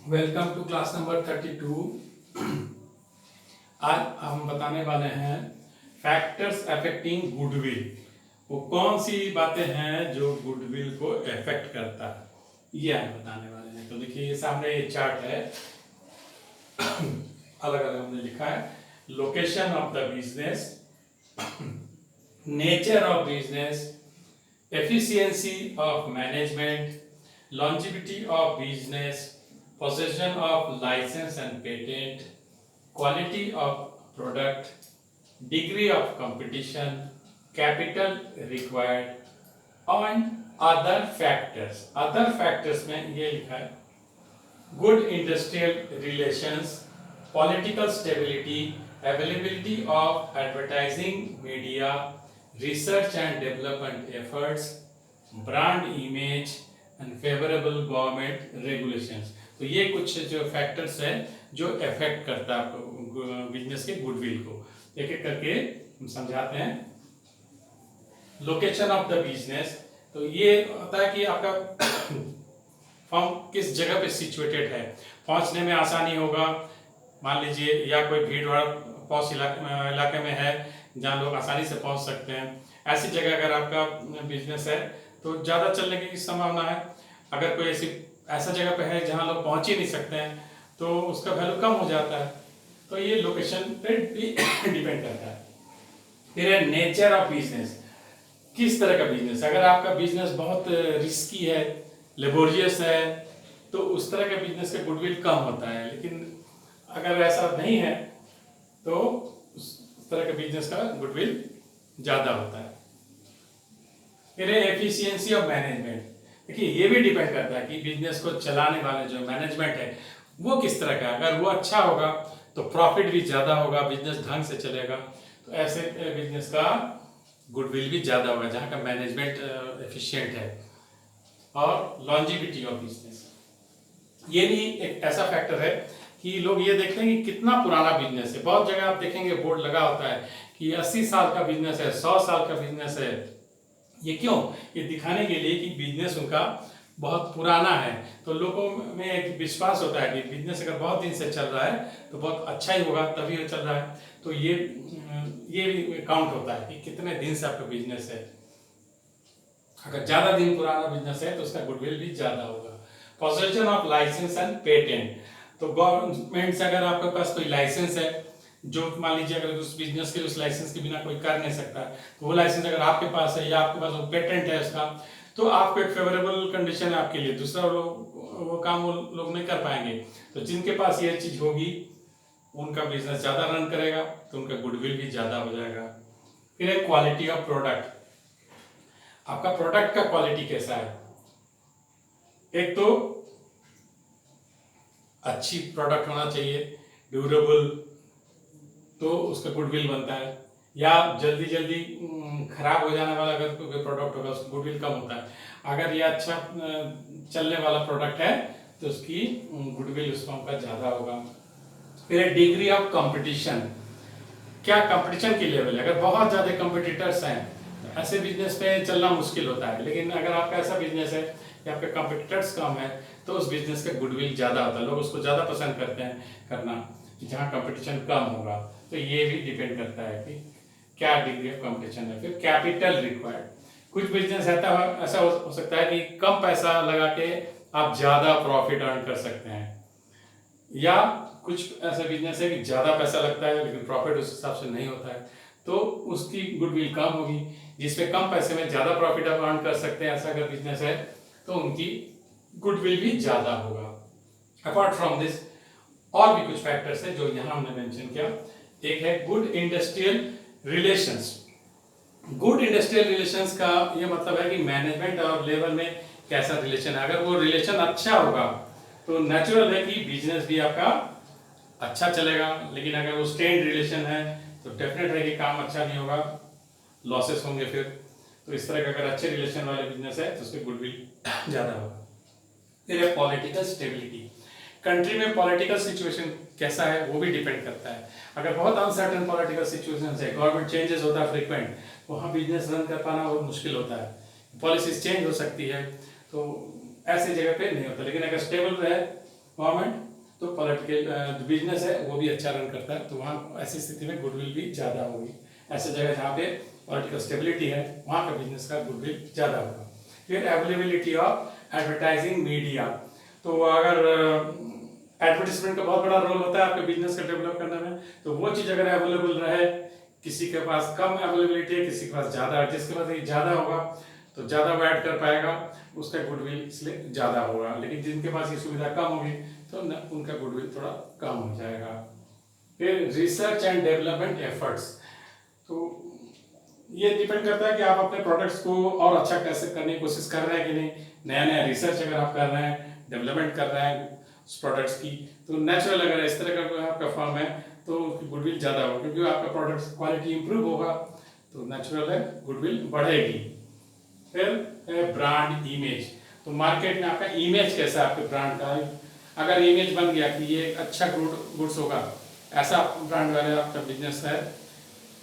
Welcome to class number 32। आज हम बताने वाले हैं फैक्टर्स अफेक्टिंग गुडविल। वो कौन सी बातें हैं जो गुडविल को अफेक्ट करता है, ये हम बताने वाले हैं। तो देखिए, ये सामने ये चार्ट है, अलग अलग हमने लिखा है। Location of the business, nature of business, efficiency of management, longevity of business, possession of license and patent, quality of product, degree of competition, capital required, and other factors. Other factors में ये लिखा है good industrial relations, political stability, availability of advertising media, research and development efforts, brand image and favorable government regulations। तो ये कुछ जो factors हैं जो अफेक्ट करता है बिजनेस के गुडविल को। एक एक करके हम समझाते हैं। लोकेशन ऑफ द बिजनेस, तो ये होता है कि आपका फर्म किस जगह पे सिचुएटेड है, पहुंचने में आसानी होगा। मान लीजिए या कोई भीड़ भाड़ पॉश इलाके में है जहाँ लोग आसानी से पहुंच सकते हैं, ऐसी जगह अगर आपका बिजनेस है तो ज़्यादा चलने की संभावना है। अगर कोई ऐसा जगह पे है जहाँ लोग पहुंच ही नहीं सकते हैं तो उसका वैल्यू कम हो जाता है। तो ये लोकेशन पे भी डिपेंड करता है। फिर है नेचर ऑफ बिजनेस, किस तरह का बिजनेस। अगर आपका बिजनेस बहुत रिस्की है, लेबोरियस है, तो उस तरह के बिजनेस का गुडविल कम होता है। लेकिन अगर ऐसा नहीं है तो उस तरह के बिजनेस का गुडविल ज़्यादा होता है। फिर एफिशिएंसी ऑफ मैनेजमेंट, देखिए ये भी डिपेंड करता है कि बिजनेस को चलाने वाले जो मैनेजमेंट है वो किस तरह का। अगर वो अच्छा होगा तो प्रॉफिट भी ज़्यादा होगा, बिजनेस ढंग से चलेगा। तो ऐसे बिजनेस का गुडविल भी ज़्यादा होगा जहाँ का मैनेजमेंट एफिशिएंट है। और लॉन्जिविटी ऑफ बिजनेस, ये भी एक ऐसा फैक्टर है कि लोग ये देखते हैं कि कितना पुराना बिजनेस है। बहुत जगह आप देखेंगे बोर्ड लगा होता है कि 80 साल का बिजनेस है, 100 साल का बिजनेस है। ये क्यों? ये दिखाने के लिए कि बिजनेस उनका बहुत पुराना है। तो लोगों में एक विश्वास होता है कि बिजनेस अगर बहुत दिन से चल रहा है तो बहुत अच्छा ही होगा, तभी वो चल रहा है। तो ये भी काउंट होता है कि कितने दिन से आपका बिजनेस है। अगर ज़्यादा दिन पुराना बिजनेस है तो उसका गुडविल भी ज़्यादा होगा। Possession of licence and patent, तो गवर्नमेंट से अगर आपके पास कोई लाइसेंस है, जो मान लीजिए अगर उस बिजनेस के उस लाइसेंस के बिना कोई कर नहीं सकता, तो वो लाइसेंस अगर आपके पास है या आपके पास वो पेटेंट है उसका, तो आपको एक फेवरेबल कंडीशन है आपके लिए। दूसरा वो काम वो लोग नहीं कर पाएंगे। तो जिनके पास ये चीज़ होगी उनका बिजनेस ज़्यादा रन करेगा, तो उनका गुडविल भी ज़्यादा हो जाएगा। फिर एक क्वालिटी ऑफ प्रोडक्ट, आपका प्रोडक्ट का क्वालिटी कैसा है। एक तो अच्छी प्रोडक्ट होना चाहिए, ड्यूरेबल, तो उसका गुडविल बनता है। या जल्दी जल्दी खराब हो जाने वाला अगर कोई प्रोडक्ट होगा उसका गुडविल कम होता है। अगर ये अच्छा चलने वाला प्रोडक्ट है तो उसकी गुडविल उस फर्म का ज़्यादा होगा। फिर डिग्री ऑफ कंपटीशन, क्या कंपटीशन की लेवल है। अगर बहुत ज़्यादा कंपटीटर्स हैं तो ऐसे बिजनेस पे चलना मुश्किल होता है। लेकिन अगर आपका ऐसा बिजनेस है कि आपके कंपटीटर्स कम है तो उस बिजनेस का गुडविल ज़्यादा होता है, लोग उसको ज़्यादा पसंद करते हैं करना जहाँ कंपटीशन कम होगा। तो ये भी डिपेंड करता है कि क्या डिग्री ऑफ कंपटीशन है। फिर कैपिटल रिक्वायर्ड, कुछ बिजनेस ऐसा हो सकता है कि कम पैसा लगा के आप ज़्यादा प्रॉफिट अर्न कर सकते हैं, या कुछ ऐसा बिजनेस है कि ज़्यादा पैसा लगता है लेकिन प्रॉफिट उस हिसाब से नहीं होता है, तो उसकी गुडविल कम होगी। जिसमें कम पैसे में ज़्यादा प्रॉफिट आप अर्न कर सकते हैं, ऐसा अगर बिजनेस है तो उनकी गुडविल भी ज़्यादा होगा। अपार्ट फ्रॉम दिस और भी कुछ फैक्टर्स है जो यहाँ हमने मेंशन किया। एक है good industrial relations. Good industrial relations का ये मतलब है कि मैनेजमेंट और लेबर में कैसा रिलेशन है। अगर वो रिलेशन अच्छा होगा तो नेचुरल है कि बिजनेस भी आपका अच्छा चलेगा। लेकिन अगर वो स्ट्रेन्ड रिलेशन है तो डेफिनेट है कि काम अच्छा नहीं होगा, लॉसेस होंगे। फिर तो इस तरह का अगर अच्छे रिलेशन वाले बिजनेस है तो उसके गुडविल ज़्यादा होगा। फिर है पॉलिटिकल स्टेबिलिटी, कंट्री में पॉलिटिकल सिचुएशन कैसा है वो भी डिपेंड करता है। अगर बहुत अनसर्टेन पॉलिटिकल सिचुएशन है, गवर्नमेंट चेंजेस होता है फ्रीक्वेंट, वहाँ बिजनेस रन कर पाना बहुत मुश्किल होता है, पॉलिसीज चेंज हो सकती है, तो ऐसी जगह पे नहीं होता। लेकिन अगर स्टेबल रहे गवर्नमेंट, तो पॉलिटिकल बिजनेस है वो भी अच्छा रन करता है, तो वहाँ ऐसी स्थिति में गुडविल भी ज़्यादा होगी। ऐसे जगह जहाँ पे पॉलिटिकल स्टेबिलिटी है वहाँ का बिजनेस का गुडविल ज़्यादा होगा। फिर अवेलेबिलिटी ऑफ एडवर्टाइजिंग मीडिया, तो अगर एडवर्टीजमेंट का बहुत बड़ा रोल होता है आपके बिजनेस का डेवलप करने में, तो वो चीज़ अगर अवेलेबल रहे, किसी के पास कम अवेलेबिलिटी है, किसी के पास ज़्यादा, जिसके पास ज़्यादा होगा तो ज़्यादा वो ऐड कर पाएगा, उसका गुडविल इसलिए ज़्यादा होगा। लेकिन जिनके पास ये सुविधा कम होगी तो उनका गुडविल थोड़ा कम हो जाएगा। फिर रिसर्च एंड डेवलपमेंट एफर्ट्स, तो ये डिपेंड करता है कि आप अपने प्रोडक्ट्स को और अच्छा कैसे करने की कोशिश कर रहे हैं कि नहीं। नया नया रिसर्च अगर आप कर रहे हैं, डेवलपमेंट कर रहे हैं उस प्रोडक्ट्स की, तो नेचुरल अगर इस तरह का आपका फॉर्म है तो उसकी गुडविल ज़्यादा होगा, क्योंकि आपका प्रोडक्ट्स क्वालिटी इंप्रूव होगा तो नेचुरल है गुडविल बढ़ेगी। फिर ब्रांड इमेज, तो मार्केट में आपका इमेज कैसा है आपके ब्रांड का। अगर इमेज बन गया कि ये अच्छा गुड्स होगा, ऐसा ब्रांड वाले आपका बिजनेस है,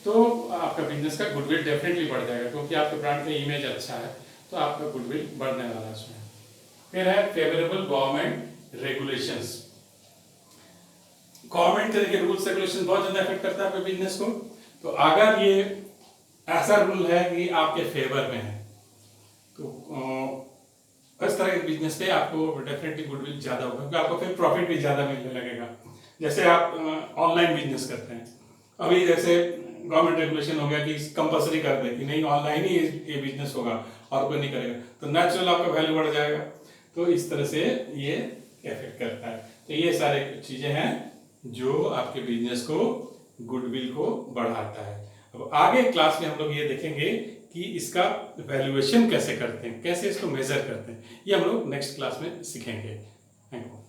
तो आपका बिजनेस का गुडविल डेफिनेटली बढ़ जाएगा, क्योंकि आपके ब्रांड का इमेज अच्छा है तो आपका गुडविल बढ़ने वाला है उसमें। फिर है फेवरेबल गवर्नमेंट रेगुलेशंस, गवर्नमेंट के देखिए रूल्स रेगुलेशन बहुत ज़्यादा इफेक्ट करता है आपके बिजनेस को। तो अगर ये ऐसा रूल है कि आपके फेवर में है तो इस तरह के बिजनेस पे आपको डेफिनेटली गुडविल ज़्यादा होगा, क्योंकि आपको फिर प्रॉफिट भी ज़्यादा मिलने लगेगा। जैसे आप ऑनलाइन बिजनेस करते हैं, अभी जैसे गवर्नमेंट रेगुलेशन हो गया कि कंपलसरी कर दे कि नहीं ऑनलाइन ही ये बिजनेस होगा और कोई नहीं करेगा, तो नेचुरल आपका वैल्यू बढ़ जाएगा। तो इस तरह से ये इफेक्ट करता है। तो ये सारे चीज़ें हैं जो आपके बिजनेस को गुडविल को बढ़ाता है। अब आगे क्लास में हम लोग ये देखेंगे कि इसका वैल्यूएशन कैसे करते हैं, कैसे इसको मेजर करते हैं, ये हम लोग नेक्स्ट क्लास में सीखेंगे। Thank you.